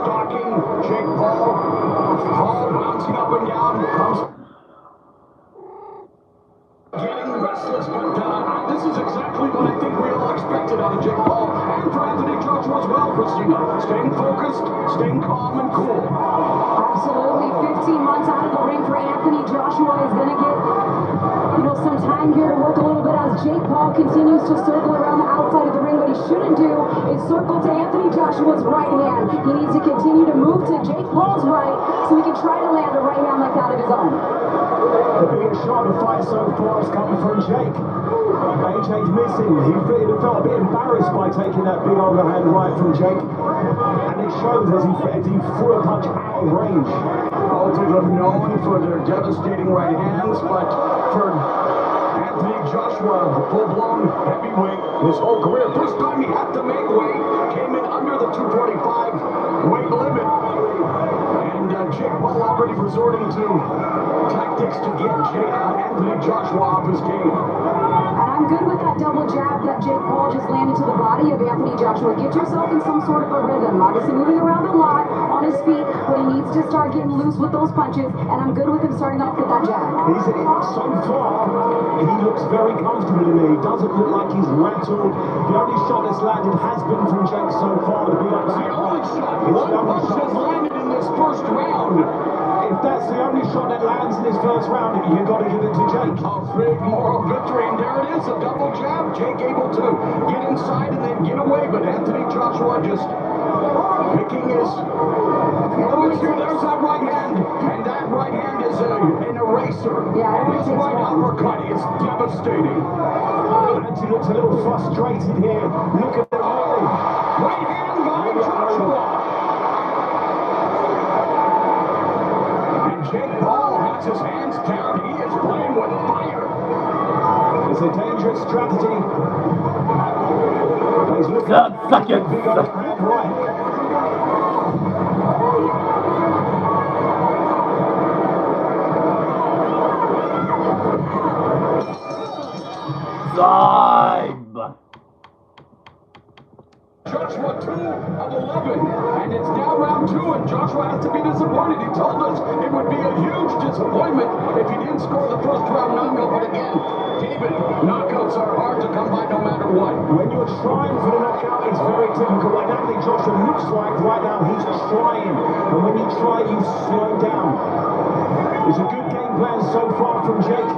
stalking Jake Paul. Paul bouncing up and down, comes getting restless, but this is exactly what I think we all expected out of Jake Paul and for Anthony Joshua as well, Christina. Staying focused, staying calm and cool. Absolutely. 15 months out of the ring for Anthony Joshua is going to get, some time here to work a little bit as Jake Paul continues to circle around the outside of the ring. What he shouldn't do is circle to Anthony Joshua's right hand. He needs to continue to move to Jake Paul's right so he can try to land a right hand like that of his own. The biggest shot of the fight so far is coming from Jake. AJ's missing. He felt a bit embarrassed by taking that big overhand right from Jake. And it shows as he threw a punch out of range. Both of them known for their devastating right hands, but for Anthony Joshua, full-blown heavyweight his whole career. First time he had to make weight, came in under the 245 weight limit. And Jake Paul already resorting to tactics to get Anthony Joshua off his game. And I'm good with that double jab that Jake Paul just landed to the body of Anthony Joshua. Get yourself in some sort of a rhythm. Obviously moving around a lot on his feet, but he needs to start getting loose with those punches, and I'm good with him starting off with that jab. So far, he looks very comfortable in there. He doesn't look like he's rattled. The only shot that's landed has been from Jake so far to be like that. The only shot, one punch has landed in this first round. If that's the only shot that lands in this first round, you've got to give it to Jake. A big moral victory, and there it is, a double jab. Jake able to get inside and then get away, but Anthony Joshua just picking his... There's that right hand, and that right hand is an eraser. Yeah, and his right uppercut is devastating. Anthony looks a little frustrated here. Look at the right hand by Joshua. Jake Paul has his hands down. He is playing with fire. It's a dangerous strategy. He's looking suck it. Joshua 2 of 11, and it's now round 2, and Joshua has to be disappointed. He told us it would be a huge disappointment if he didn't score the first round knockout, but again, David, knockouts are hard to come by no matter what. When you're trying for the knockout, it's very difficult, and Anthony Joshua looks like right now he's trying, and when you try, you slow down. It's a good game plan so far from Jake.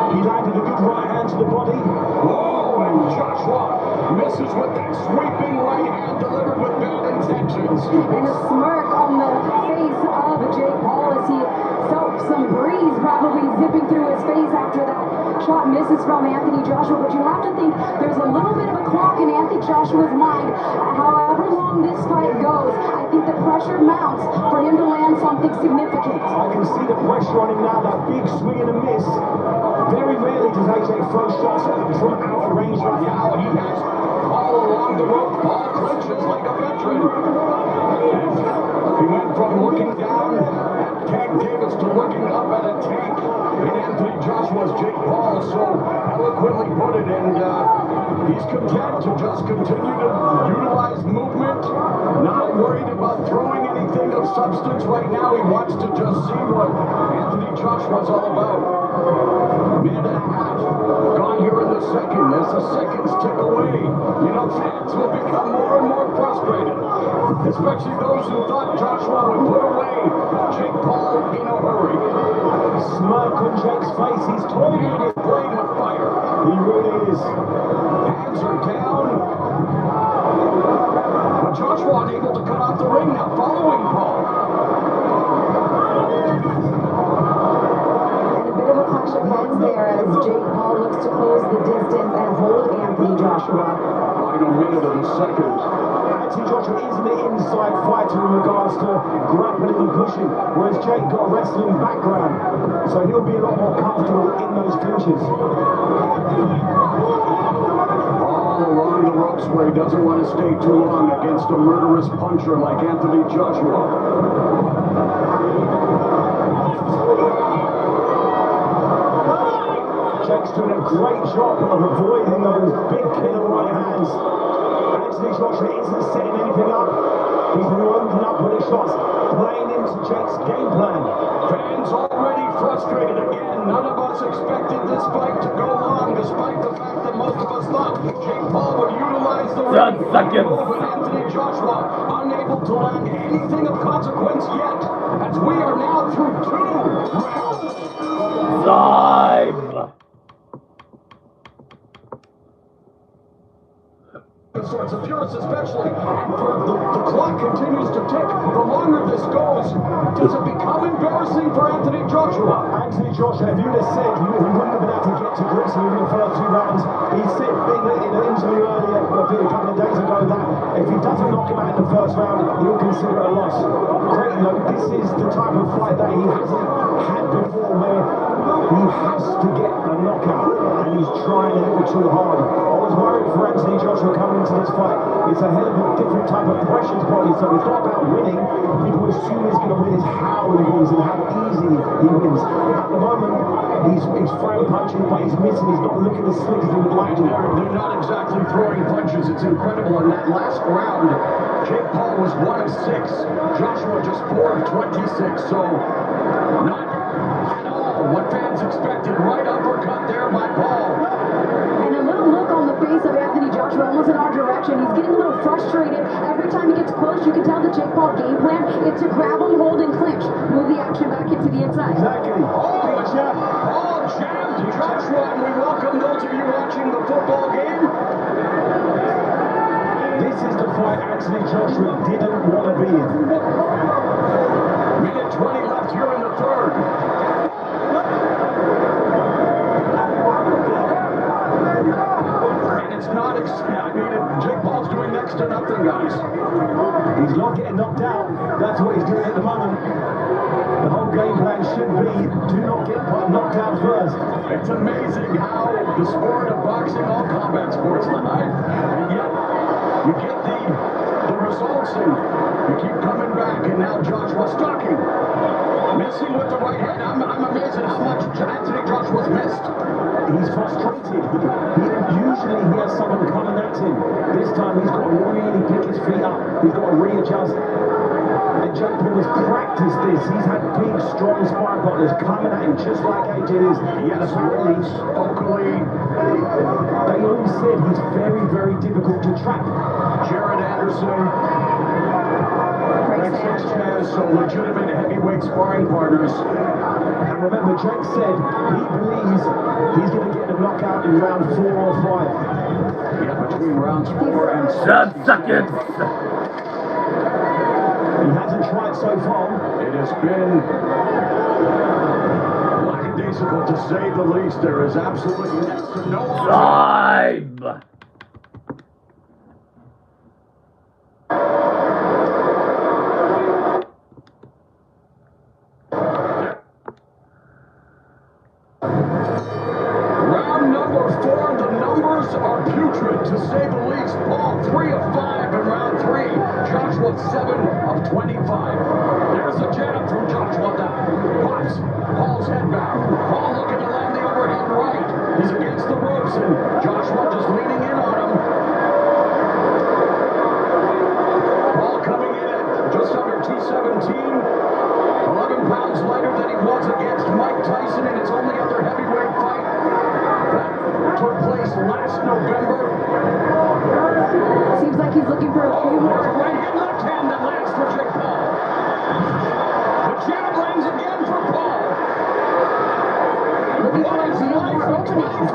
He landed a good right hand to the body. Whoa, and Joshua misses with that sweeping right hand delivered with bad intentions. And a smirk on the face of Jake Paul as he felt some breeze probably zipping through his face after that shot misses from Anthony Joshua. But you have to think there's a little bit of a clock in Anthony Joshua's mind. However long this fight goes, I think the pressure mounts for him to land something significant. I can see the pressure on him now, that big swing and a miss. Very rarely does AJ throw shots from out of range right now. He has all along the rope. Paul clinches like a veteran. He went from looking down at Tank Davis to looking up at a tank in Anthony Joshua's Jake Paul so eloquently put it, and he's content to just continue to utilize movement, not worried about throwing anything of substance right now. He wants to just see what Anthony Joshua's all about. Minute and a half gone here in the second. As the seconds tick away, fans will become more and more frustrated, especially those who thought Joshua would put away Jake Paul in a hurry. Smirk on Jake's face. He's toying with it. Playing with fire. He really is. Hands are down. But Joshua unable to cut off the ring now, following Paul. There as Jake Paul looks to close the distance and hold Anthony Joshua. Final minute of the second. Anthony Joshua isn't an inside fighter in regards to grappling and pushing, whereas Jake got a wrestling background, so he'll be a lot more comfortable in those clinches. All along the ropes where he doesn't want to stay too long against a murderous puncher like Anthony Joshua. Jake's doing a great job of avoiding those big killer right hands. Anthony Joshua isn't setting anything up. He's been loading up with his shots, playing into Jake's game plan. Fans already frustrated again. None of us expected this fight to go long, despite the fact that most of us thought Jake Paul would utilize the ring. But Anthony Joshua unable to land anything of consequence yet, as we are now through 2 rounds. Time! Sorts of Purus especially, and the clock continues to tick. The longer this goes, does it become embarrassing for Anthony Joshua? Anthony Joshua, if you'd have said he wouldn't have been able to get to grips in the first 2 rounds, he said in an interview earlier, I think a couple of days ago, that if he doesn't knock him out in the first round, he'll consider it a loss. Great, you know, this is the type of fight that he hasn't had before, where he has to get a knockout, and he's trying a little too hard. I was worried for Anthony Joshua coming into this fight. It's a hell of a different type of pressure to body, so it's not about winning. People assume he's going to win, is how he wins and how easy he wins. At the moment, he's throwing punches, but he's missing. He's not looking as slick as he would like to. They're not exactly throwing punches. It's incredible. In that last round, Jake Paul was 1 of 6. Joshua just 4 of 26. So, not at all what fans expected. Right uppercut there by Paul. And a little look on the face of Anthony Joshua, almost in our direction. He's getting a little frustrated. Every time he gets close, you can tell the Jake Paul game plan is to grab him, hold, and clinch. Move the action back into the inside. Exactly. Paul jammed Joshua, and we welcome those of you watching the football game. This is the fight Anthony Joshua didn't want to be in. Minute 20 left here in the third. And it's not, Jake Paul's doing next to nothing, guys. He's not getting knocked out. That's what he's doing at the moment. The whole game plan should be do not get knocked out first. It's amazing how the sport of boxing, all combat sports, and yet you get the results and you keep coming back, and now Joshua stalking. Missing with the right hand. I'm amazed at how much Anthony Joshua's missed. He's frustrated. Usually he has someone coming at him. This time he's got to really pick his feet up. He's got to readjust. And Jake Paul has practiced this. He's had big, strong sparring partners coming at him just like AJ is. Yes, Willie, Oakley. They all said he's very, very difficult to trap. Jared Anderson. Greg Sanchez, so legitimate heavyweight sparring partners. And remember, Jake said he believes he's going to get a knockout in round 4 or 5. Yeah, between rounds 4 and 6. 10 seconds! He hasn't tried so far. It has been lackadaisical to say the least. There is absolutely next to no option. Time! Round number 4, the numbers are putrid to say the least. Paul 3 of 5 in round 3. Joshua 7 of 25. There's a jab from Joshua that pops Paul's head back. Paul looking to land the overhand right. He's against the ropes, and Joshua just leaning in on him. Paul coming in at just under 217. 11 pounds lighter than he was against Mike Tyson in his only other heavyweight fight. That took place last November. Seems like he's looking for a few more. There's a right hand, left hand that lands for Jake Paul. The jab lands again for Paul. Looking for What a is few life more in 2025?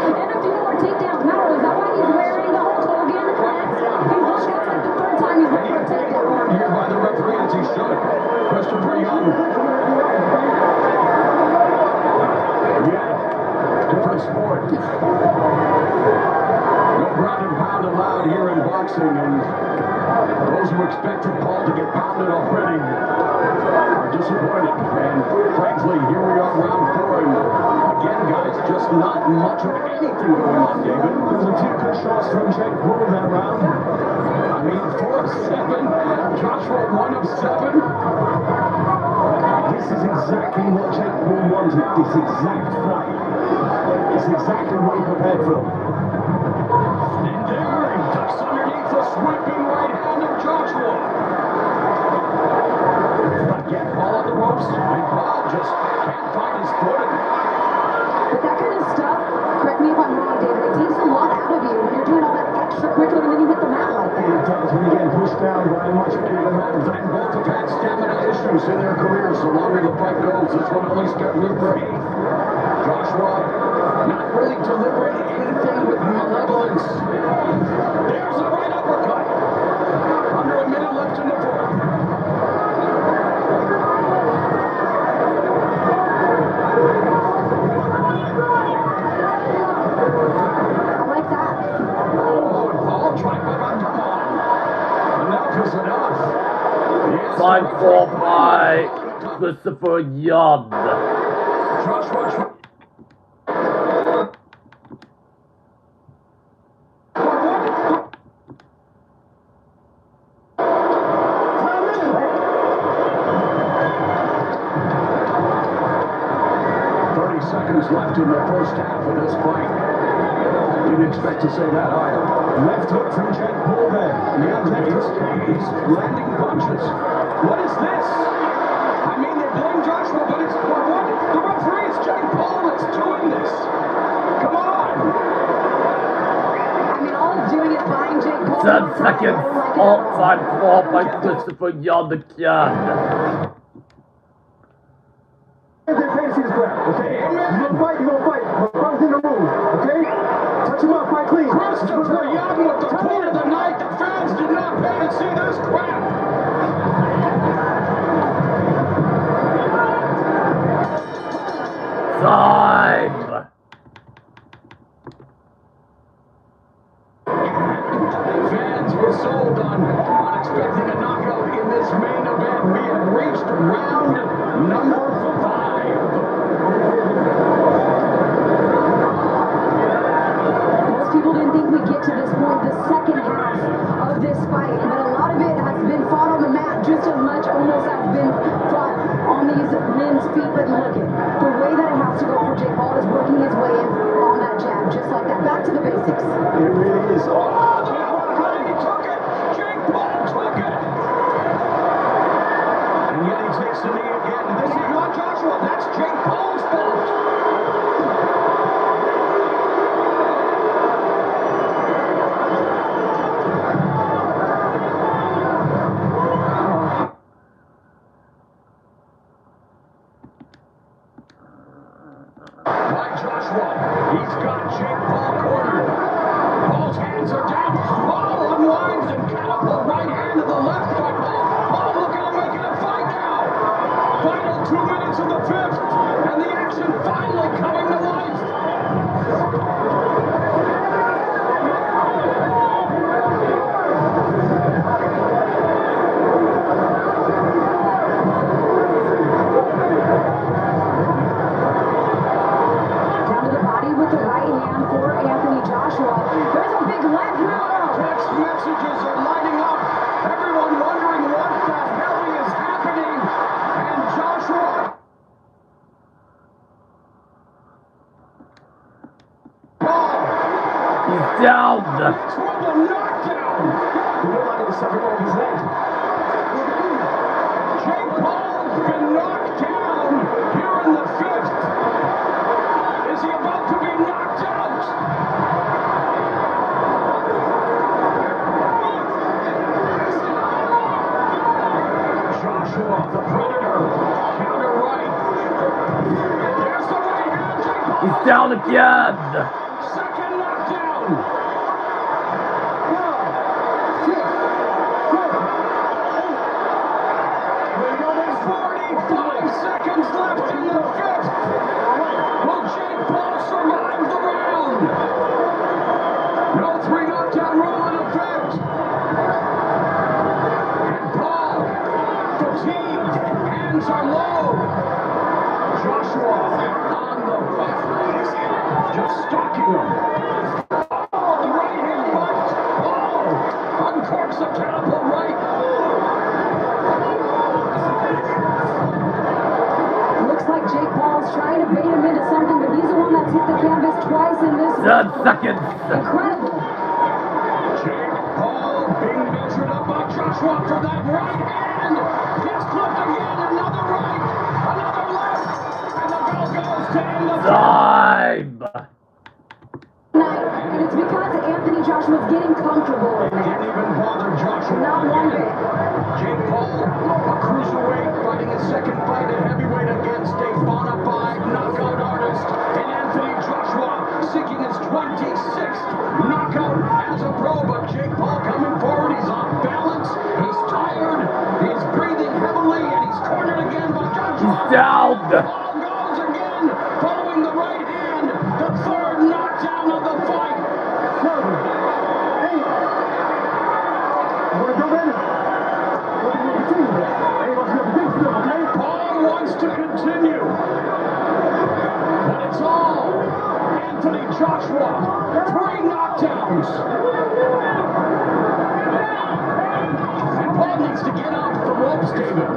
And a few more takedowns. Now, is that why he's wearing the Hulk Hogan pants? That's like the third time he's wearing a takedown. Warned here by the referee as he should. Christopher Young. Yeah, different sport. No ground and pound allowed here in boxing, and those who expected Paul to get pounded already are disappointed. And frankly, here we are, round 4, and again, guys, just not much of anything going on, David. There's a few good shots from Jake Paul in that round. I mean, 4 of 7, Joshua 1 of 7. This is exactly what Jake Paul wanted, this exact fight. It's exactly what he prepared for. And there he ducks underneath the sweeping right hand of just can't find his footing. But that kind of stuff, correct me if I'm wrong, David, it takes a lot out of you when you're doing all that extra quickly and then you hit the mat like that. It does when you get pushed down by a much bigger man. And both have had stamina issues in their careers. The longer the fight goes, this one only got Luke eighth. Joshua not really delivering anything with malevolence. There's a right uppercut. Under a minute left in the fourth. I like that. Oh, and Paul tried, but come on. Enough is enough. Yes, 5-4 by Christopher Young. Joshua. Seconds left in the first half of this fight. Didn't expect to say that either. Left hook from Jake Paul there. Yeah, he's landing punches. What is this? I mean, they blame Joshua, but it's what? The referee is Jake Paul that's doing this. Come on. I mean, all it's doing is buying Jake Paul. 10 seconds. All 5-4 by Christopher Young again. Okay? You gonna fight, you're gonna fight. But within the rules, okay? Touch him up, fight clean. Christopher Young with the point of the night. The fans did not pay to see this crap. Time. Fans were sold on expecting a knockout in this main event. We have reached round number 5. Most people didn't think we'd get to this point, the second half of this fight, but a lot of it has been fought on the mat just as much, almost has been fought on these men's feet. But look at the way that it has to go for Jake Paul is working his way in on that jab, just like that. Back to the basics. It really is. Oh, the uppercut, he took it. Jake Paul took it. And yet he takes the knee again. This is not Joshua. That's Jake Paul's fault. By Joshua. He's got Jake Paul cornered. Paul's hands are down. Paul unwinds and catapult right hand to the left by Paul. Paul looking to make it a fight now. Final 2 minutes of the fifth. And the action finally coming to life. Down to the body with the right hand for Anthony Joshua. There's a big left now. Text messages are lighting up. Everyone wondering what the hell is happening. And Joshua. Paul. He's down. This one a knockdown. He looked like it was something over his head. Jake Paul's been knocked down here in the fifth. Is he about to be knocked out? Joshua, the predator, counter right. There's the right hand. Jake Paul. He's down again. Second knockdown. 45 seconds left in the fifth. Will Jake Paul survive the round? No 3 knockdown rule in effect. And Paul, fatigued, hands are low. Joshua on the just stalking him. Oh, the right hand left. Oh, uncorks the catapult right. Looks like Jake Paul's trying to bait him into something, but he's the one that's hit the canvas twice in this. 10 seconds. Incredible. Jake Paul being measured up by Joshua for that right hand. Gets clipped again. Another right. Another left. time. And it's because Anthony Joshua's getting comfortable in Didn't there. even bother Joshua. Not one bit. Jake Paul, a cruiserweight, fighting his second fight at heavyweight against a bona fide knockout artist. And Anthony Joshua seeking his 26th knockout as a pro. But Jake Paul coming forward, he's off balance, he's tired, he's breathing heavily, and he's cornered again by Joshua. He's down. Paul goes again, following the right hand, the third knockdown of the fight. Paul wants to continue, but it's all Anthony Joshua. 3 knockdowns. And Paul needs to get off the ropes, David.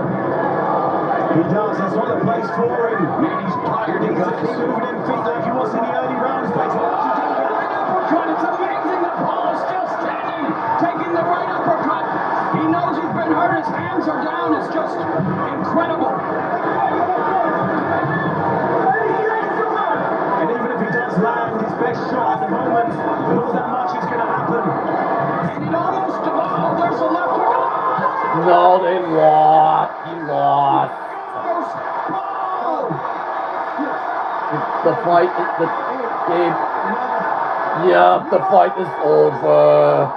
He does, that's not the place for him. Man, he's tired. He needs to keep moving in feet like he was in the early rounds, but it's hard to do that. Right uppercut. It's amazing that Paul is still standing, taking the right uppercut. He knows he's been hurt. His hands are down. It's just incredible. And even if he does land his best shot at the moment, not that much is going to happen. And it almost, oh, there's a left hook. No, they lost. He lost. Goes Paul. The fight is the game. Yeah, the fight is over.